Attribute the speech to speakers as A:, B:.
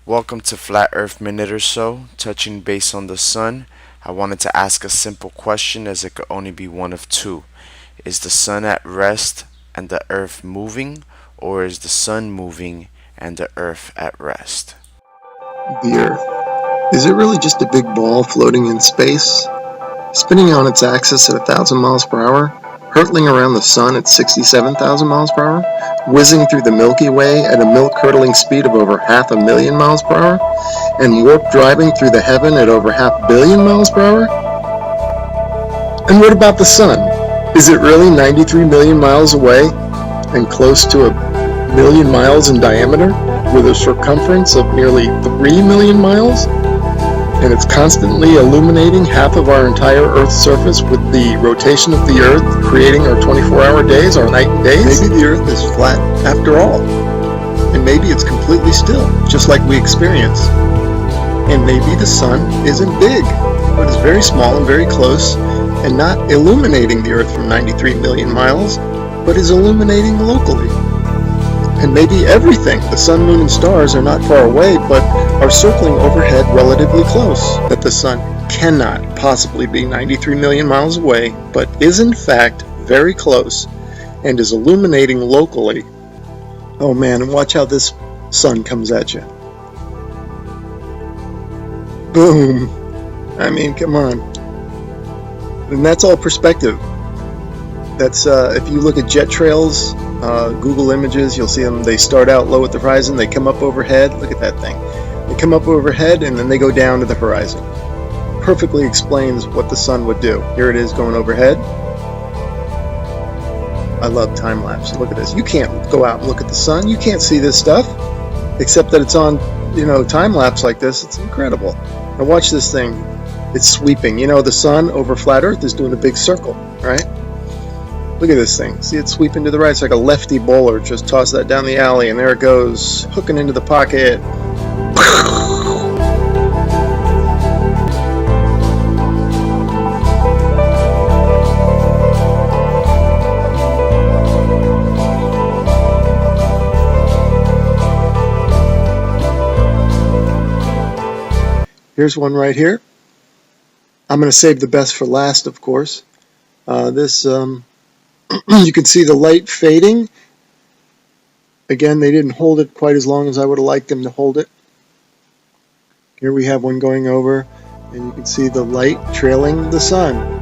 A: Welcome to Flat Earth Minute or So, touching base on the sun. I wanted to ask a simple question as it could only be one of two. Is the sun at rest and the earth moving, or is the sun moving and the earth at rest?
B: The Earth. Is it really just a big ball floating in space, spinning on its axis at 1,000 miles per hour, hurtling around the sun at 67,000 miles per hour, whizzing through the Milky Way at a milk-curdling speed of over 500,000 miles per hour, and warp driving through the heaven at over 500 million miles per hour? And what about the sun? Is it really 93 million miles away and close to 1,000,000 miles in diameter, with a circumference of nearly 3 million miles? And it's constantly illuminating half of our entire Earth's surface with the rotation of the Earth, creating our 24-hour days, our night and days? Maybe the Earth is flat after all. And maybe it's completely still, just like we experience. And maybe the sun isn't big, but is very small and very close, and not illuminating the Earth from 93 million miles, but is illuminating locally. And maybe everything, the sun, moon, and stars, are not far away, but are circling overhead relatively close. That the sun cannot possibly be 93 million miles away, but is in fact very close, and is illuminating locally. Oh man, and watch how this sun comes at you. Boom! I mean, come on. And that's all perspective. That's if you look at jet trails, Google Images, you'll see them. They start out low at the horizon, they come up overhead. Look at that thing. They come up overhead and then they go down to the horizon. Perfectly explains what the sun would do. Here it is going overhead. I love time lapse. Look at this. You can't go out and look at the sun. You can't see this stuff, except that it's on, time lapse like this. It's incredible. Now watch this thing. It's sweeping. The sun over flat Earth is doing a big circle, right? Look at this thing. See it sweeping to the right? It's like a lefty bowler. Just toss that down the alley, and there it goes, hooking into the pocket. Here's one right here. I'm going to save the best for last, of course. You can see the light fading. Again, they didn't hold it quite as long as I would have liked them to hold it. Here we have one going over, and you can see the light trailing the sun.